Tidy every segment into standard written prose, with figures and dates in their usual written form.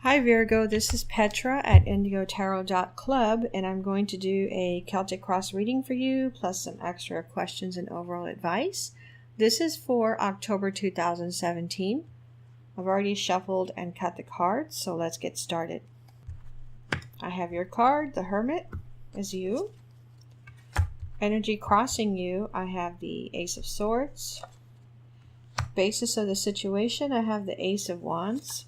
Hi Virgo, this is Petra at IndigoTarot.club, and I'm going to do a Celtic cross reading for you, plus some extra questions and overall advice. This is for October 2017. I've already shuffled and cut the cards, so let's get started. I have your card, the Hermit, is you. Energy crossing you, I have the Ace of Swords. Basis of the situation, I have the Ace of Wands.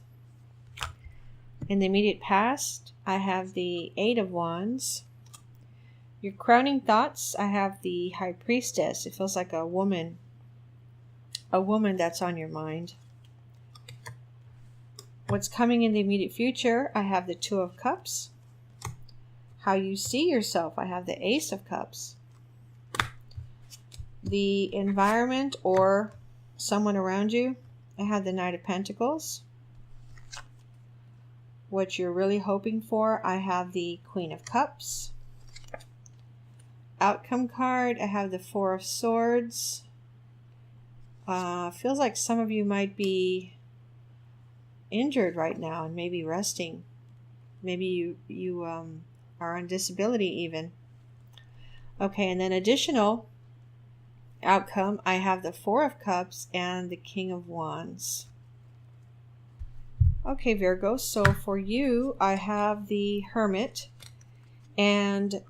In the immediate past, I have the Eight of Wands. Your crowning thoughts, I have the High Priestess. It feels like a woman that's on your mind. What's coming in the immediate future, I have the Two of Cups. How you see yourself, I have the Ace of Cups. The environment or someone around you, I have the Knight of Pentacles. What you're really hoping for, I have the Queen of Cups. Outcome card, I have the Four of Swords. Feels like some of you might be injured right now and maybe resting. Maybe you are on disability even. Okay, and then additional outcome, I have the Four of Cups and the King of Wands. Okay, Virgo, so for you, I have the Hermit, and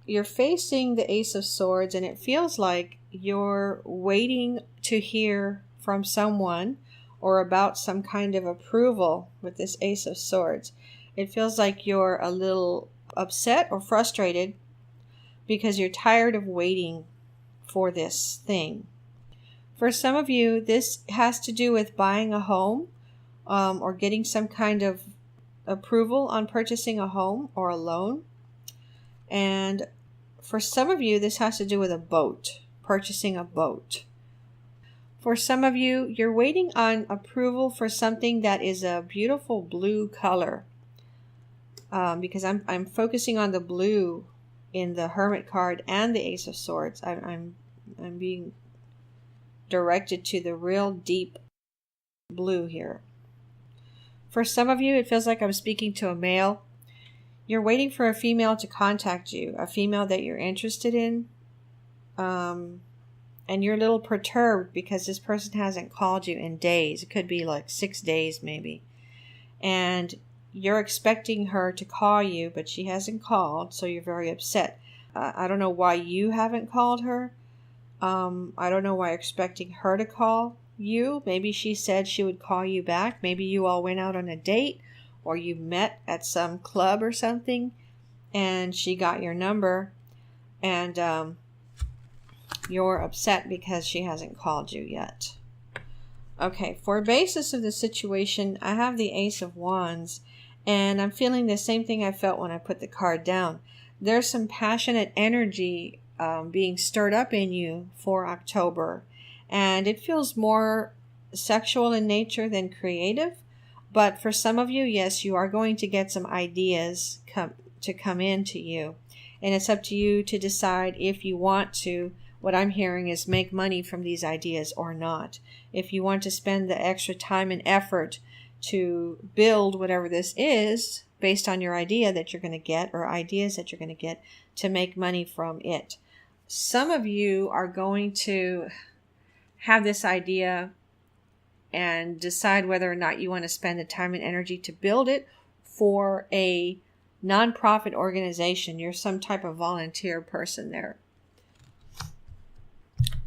you're facing the Ace of Swords, and it feels like you're waiting to hear from someone or about some kind of approval with this Ace of Swords. It feels like you're a little upset or frustrated because you're tired of waiting for this thing. For some of you, this has to do with buying a home, or getting some kind of approval on purchasing a home or a loan. And for some of you, this has to do with a boat, purchasing a boat. For some of you, you're waiting on approval for something that is a beautiful blue color. Because I'm focusing on the blue in the Hermit card and the Ace of Swords. I'm being directed to the real deep blue here. For some of you, it feels like I'm speaking to a male. You're waiting for a female to contact you, a female that you're interested in. And you're a little perturbed because this person hasn't called you in days. It could be like 6 days maybe. And you're expecting her to call you, but she hasn't called, so you're very upset. I don't know why you haven't called her. I don't know why you're expecting her to call you. Maybe she said she would call you back. Maybe you all went out on a date or you met at some club or something and she got your number, and you're upset because she hasn't called you yet. Okay, for a basis of the situation, I have the Ace of Wands, and I'm feeling the same thing I felt when I put the card down. There's some passionate energy being stirred up in you for October. And it feels more sexual in nature than creative. But for some of you, yes, you are going to get some ideas come into you. And it's up to you to decide if you want to, what I'm hearing is make money from these ideas or not. If you want to spend the extra time and effort to build whatever this is based on your idea that you're going to get or ideas that you're going to get to make money from it. Some of you are going to have this idea and decide whether or not you want to spend the time and energy to build it for a nonprofit organization. You're some type of volunteer person there.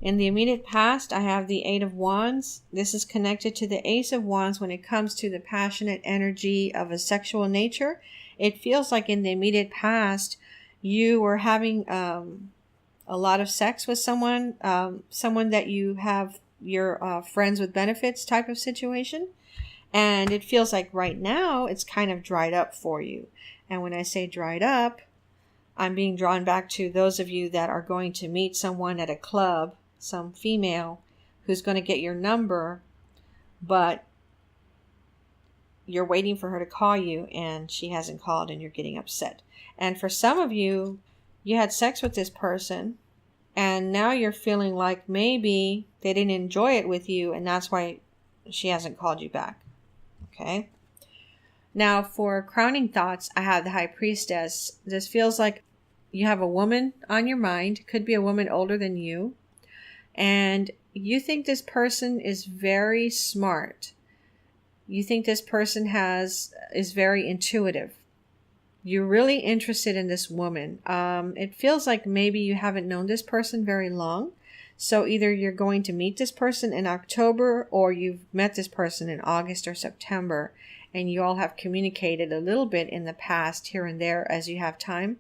In the immediate past, I have the Eight of Wands. This is connected to the Ace of Wands when it comes to the passionate energy of a sexual nature. It feels like in the immediate past, you were having a lot of sex with someone that you have your friends with benefits type of situation. And it feels like right now it's kind of dried up for you. And when I say dried up, I'm being drawn back to those of you that are going to meet someone at a club, some female who's going to get your number, but you're waiting for her to call you and she hasn't called and you're getting upset. And for some of you, you had sex with this person and now you're feeling like maybe they didn't enjoy it with you and that's why she hasn't called you back. Okay. Now, for crowning thoughts, I have the High Priestess. This feels like you have a woman on your mind. Could be a woman older than you. And you think this person is very smart. You think this person is very intuitive. You're really interested in this woman. It feels like maybe you haven't known this person very long. So either you're going to meet this person in October, or you've met this person in August or September, and you all have communicated a little bit in the past here and there as you have time.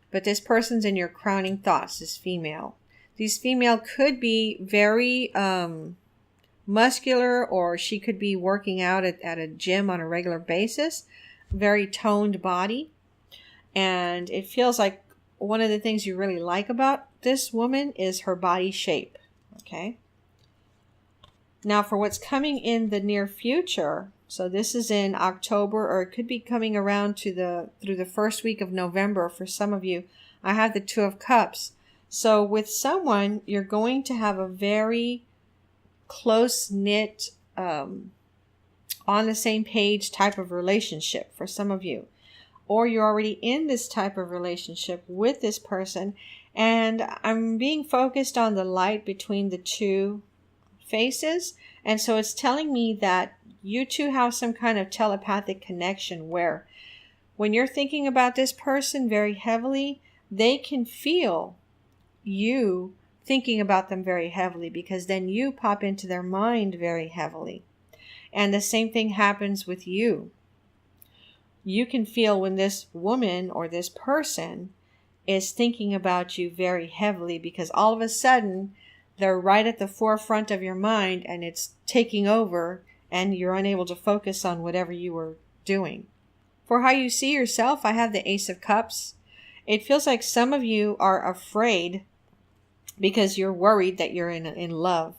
But this person's in your crowning thoughts, this female. This female could be very muscular, or she could be working out at a gym on a regular basis. Very toned body. And it feels like one of the things you really like about this woman is her body shape. Okay. Now for what's coming in the near future, so this is in October, or it could be coming around through the first week of November for some of you. I have the Two of Cups. So with someone, you're going to have a very close-knit, on the same page type of relationship for some of you. Or you're already in this type of relationship with this person, and I'm being focused on the light between the two faces, and so it's telling me that you two have some kind of telepathic connection where when you're thinking about this person very heavily, they can feel you thinking about them very heavily, because then you pop into their mind very heavily. And the same thing happens with you. You can feel when this woman or this person is thinking about you very heavily, because all of a sudden they're right at the forefront of your mind and it's taking over, and you're unable to focus on whatever you were doing. For how you see yourself, I have the Ace of Cups. It feels like some of you are afraid because you're worried that you're in love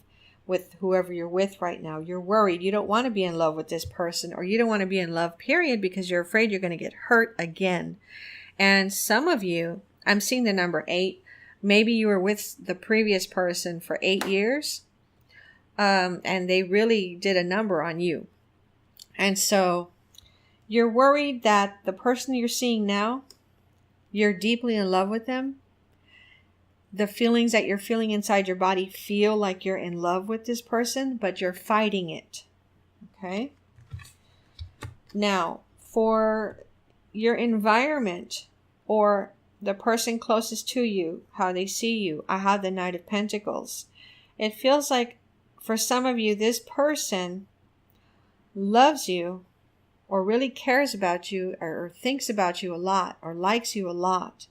with whoever you're with right now. You're worried. You don't want to be in love with this person, or you don't want to be in love, period, because you're afraid you're going to get hurt again. And some of you, I'm seeing the number 8. Maybe you were with the previous person for 8 years, and they really did a number on you. And so you're worried that the person you're seeing now, you're deeply in love with them. The feelings that you're feeling inside your body feel like you're in love with this person, but you're fighting it. Okay? Now, for your environment or the person closest to you, how they see you, I have the Knight of Pentacles. It feels like for some of you, this person loves you or really cares about you or thinks about you a lot or likes you a lot.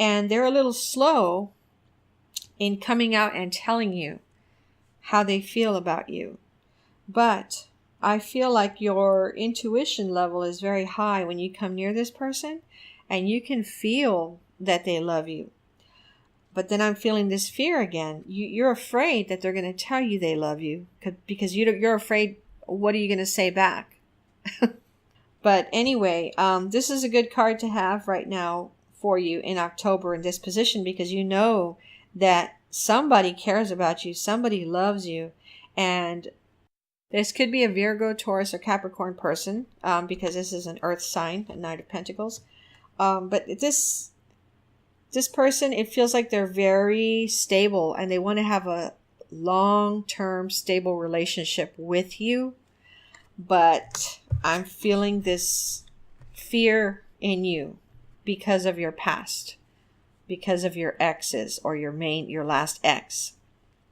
And they're a little slow in coming out and telling you how they feel about you. But I feel like your intuition level is very high when you come near this person, and you can feel that they love you. But then I'm feeling this fear again. You're afraid that they're going to tell you they love you, because you're afraid, what are you going to say back? But anyway, this is a good card to have right now for you in October in this position, because you know that somebody cares about you, somebody loves you, and this could be a Virgo, Taurus, or Capricorn person, because this is an earth sign, a Knight of Pentacles. But this person, it feels like they're very stable and they want to have a long-term stable relationship with you. But I'm feeling this fear in you because of your past, because of your exes or your last ex.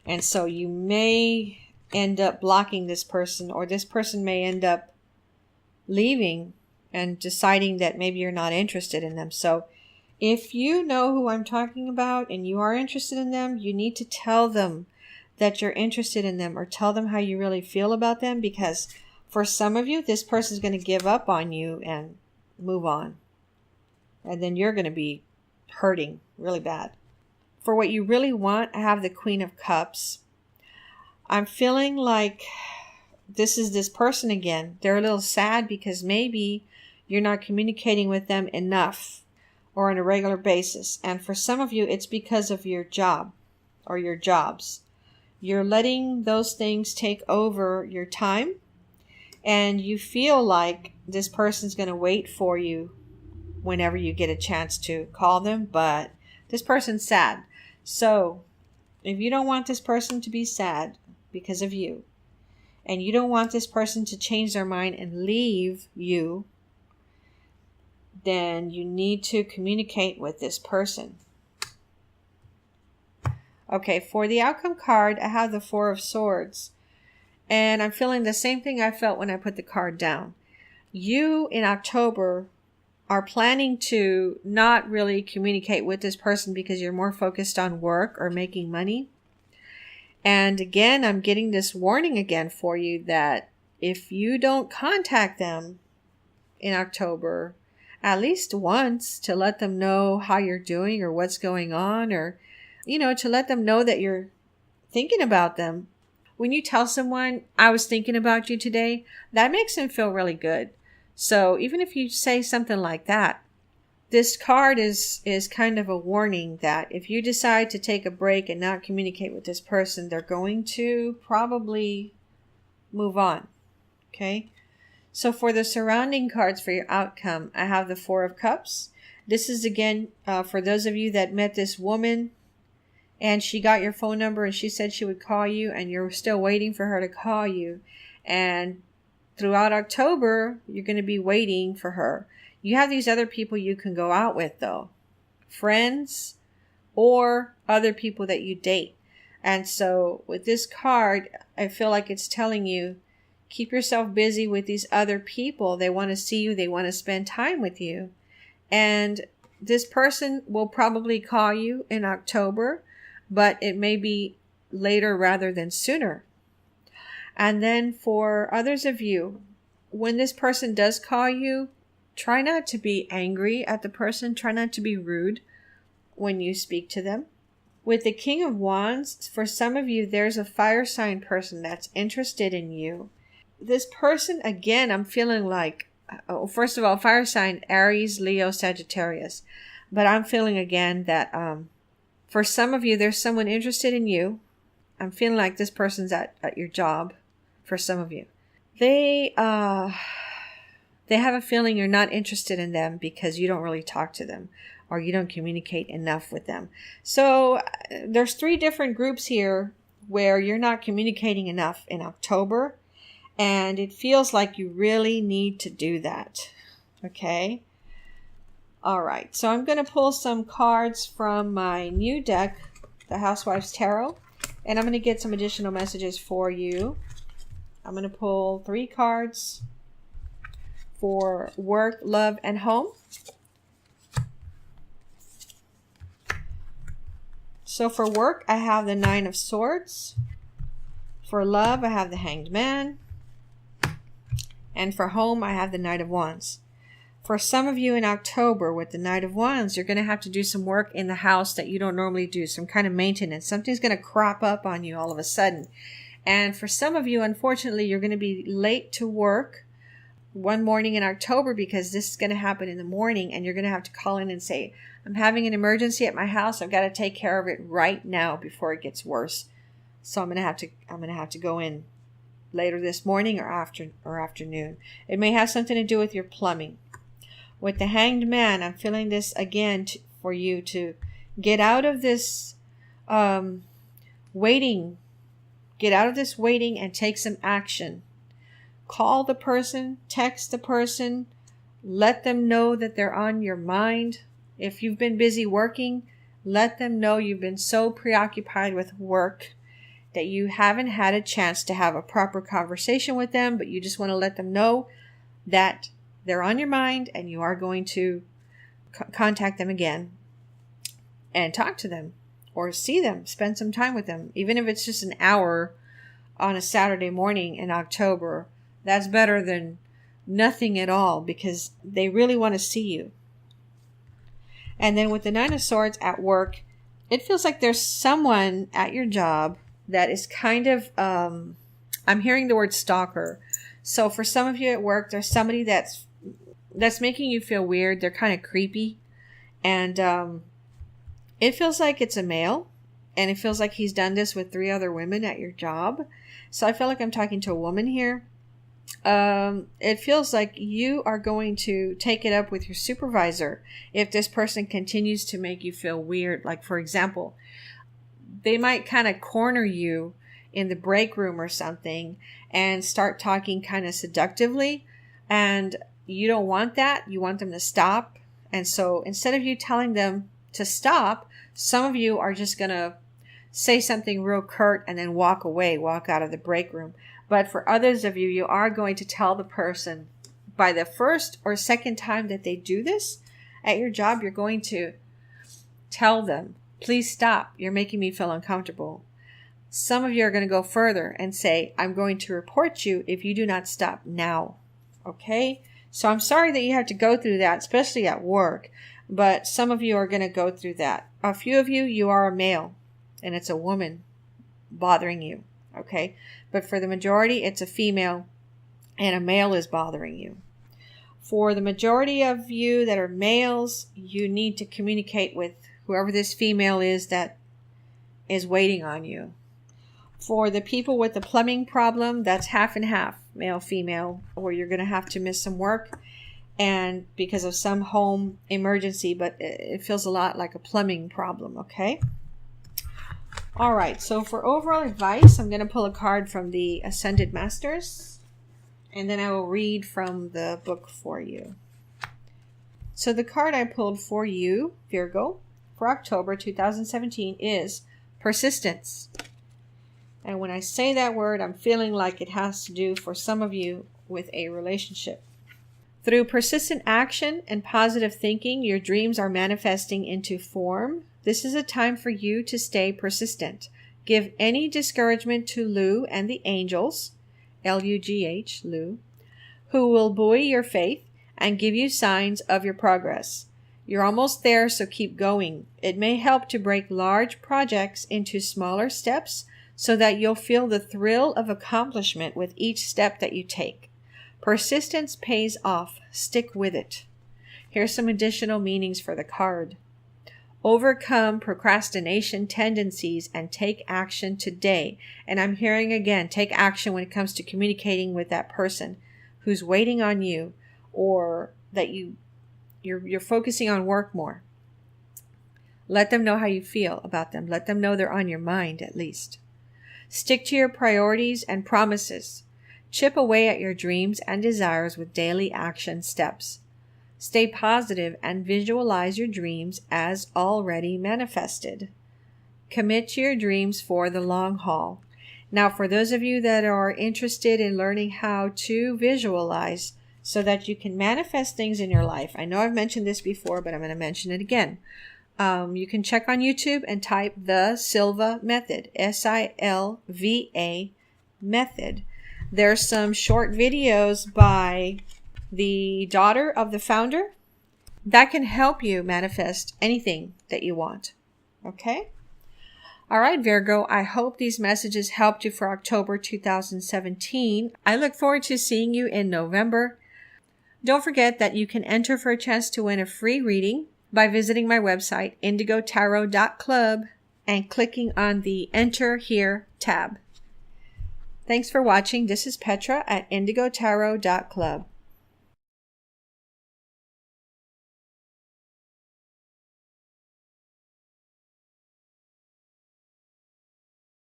And so you may end up blocking this person, or this person may end up leaving and deciding that maybe you're not interested in them. So if you know who I'm talking about and you are interested in them, you need to tell them that you're interested in them, or tell them how you really feel about them, because for some of you, this person is going to give up on you and move on. And then you're going to be hurting really bad. For what you really want, I have the Queen of Cups. I'm feeling like this is this person again. They're a little sad because maybe you're not communicating with them enough or on a regular basis. And for some of you, it's because of your job or your jobs. You're letting those things take over your time, And you feel like this person's going to wait for you whenever you get a chance to call them, but this person's sad. So if you don't want this person to be sad because of you, and you don't want this person to change their mind and leave you, then you need to communicate with this person. Okay, for the outcome card, I have the Four of Swords. And I'm feeling the same thing I felt when I put the card down. You, in October, are planning to not really communicate with this person because you're more focused on work or making money. And again, I'm getting this warning again for you that if you don't contact them in October, at least once, to let them know how you're doing or what's going on, or, to let them know that you're thinking about them. When you tell someone, I was thinking about you today, that makes them feel really good. So even if you say something like that, this card is kind of a warning that if you decide to take a break and not communicate with this person, they're going to probably move on. Okay? So for the surrounding cards for your outcome, I have the Four of Cups. This is again for those of you that met this woman and she got your phone number and she said she would call you and you're still waiting for her to call you. And throughout October, you're going to be waiting for her. You have these other people you can go out with though. Friends or other people that you date. And so with this card, I feel like it's telling you, keep yourself busy with these other people. They want to see you. They want to spend time with you. And this person will probably call you in October, but it may be later rather than sooner. And then for others of you, when this person does call you, try not to be angry at the person. Try not to be rude when you speak to them. With the King of Wands, for some of you, there's a fire sign person that's interested in you. This person, again, I'm feeling like, first of all, fire sign, Aries, Leo, Sagittarius. But I'm feeling again that for some of you, there's someone interested in you. I'm feeling like this person's at your job for some of you. They have a feeling you're not interested in them because you don't really talk to them or you don't communicate enough with them. So there's 3 different groups here where you're not communicating enough in October. And it feels like you really need to do that. Okay. All right. So I'm going to pull some cards from my new deck, the Housewife's Tarot. And I'm going to get some additional messages for you. I'm going to pull 3 cards for work, love, and home. So for work, I have the Nine of Swords. For love, I have the Hanged Man. And for home, I have the Knight of Wands. For some of you in October with the Knight of Wands, you're going to have to do some work in the house that you don't normally do, some kind of maintenance. Something's going to crop up on you all of a sudden. And for some of you, unfortunately, you're going to be late to work one morning in October because this is going to happen in the morning and you're going to have to call in and say, I'm having an emergency at my house. I've got to take care of it right now before it gets worse. So I'm going to have to go in later this morning or afternoon. It may have something to do with your plumbing. With the Hanged Man, I'm feeling this again for you to get out of this waiting. Get out of this waiting and take some action. Call the person, text the person, let them know that they're on your mind. If you've been busy working, let them know you've been so preoccupied with work that you haven't had a chance to have a proper conversation with them, but you just want to let them know that they're on your mind and you are going to contact them again and talk to them or see them, spend some time with them. Even if it's just an hour on a Saturday morning in October, that's better than nothing at all because they really want to see you. And then with the Nine of Swords at work, it feels like there's someone at your job that is kind of, I'm hearing the word stalker. So for some of you at work, there's somebody that's making you feel weird. They're kind of creepy. And it feels like it's a male. And it feels like he's done this with 3 other women at your job. So I feel like I'm talking to a woman here. it feels like you are going to take it up with your supervisor if this person continues to make you feel weird. Like, for example, they might kind of corner you in the break room or something and start talking kind of seductively, and you don't want that. You want them to stop. And so instead of you telling them to stop, some of you are just going to say something real curt and then walk away, walk out of the break room. But for others of you, you are going to tell the person by the first or second time that they do this at your job, you're going to tell them, please stop. You're making me feel uncomfortable. Some of you are going to go further and say, I'm going to report you if you do not stop now. Okay? So I'm sorry that you have to go through that, especially at work. But some of you are going to go through that. A few of you, you are a male, and it's a woman bothering you. Okay? But for the majority, it's a female, and a male is bothering you. For the majority of you that are males, you need to communicate with whoever this female is that is waiting on you. For the people with the plumbing problem, that's half and half, male, female, where you're going to have to miss some work and because of some home emergency, but it feels a lot like a plumbing problem, okay? All right, so for overall advice, I'm going to pull a card from the Ascended Masters, and then I will read from the book for you. So the card I pulled for you, Virgo, for October 2017 is persistence. And when I say that word, I'm feeling like it has to do for some of you with a relationship. Through persistent action and positive thinking, your dreams are manifesting into form. This is a time for you to stay persistent. Give any discouragement to Lu and the angels, L-U-G-H, Lu, who will buoy your faith and give you signs of your progress. You're almost there, so keep going. It may help to break large projects into smaller steps so that you'll feel the thrill of accomplishment with each step that you take. Persistence pays off. Stick with it. Here's some additional meanings for the card. Overcome procrastination tendencies and take action today. And I'm hearing again, take action when it comes to communicating with that person who's waiting on you, or that you're focusing on work more. Let them know how you feel about them. Let them know they're on your mind at least. Stick to your priorities and promises. Chip away at your dreams and desires with daily action steps. Stay positive and visualize your dreams as already manifested. Commit to your dreams for the long haul. Now, for those of you that are interested in learning how to visualize so that you can manifest things in your life, I know I've mentioned this before, but I'm going to mention it again. You can check on YouTube and type the Silva method, S-I-L-V-A method. There's some short videos by the daughter of the founder that can help you manifest anything that you want. Okay? All right, Virgo, I hope these messages helped you for October 2017. I look forward to seeing you in November. Don't forget that you can enter for a chance to win a free reading by visiting my website, IndigoTarot.club, and clicking on the Enter Here tab. Thanks for watching. This is Petra at IndigoTarot.club.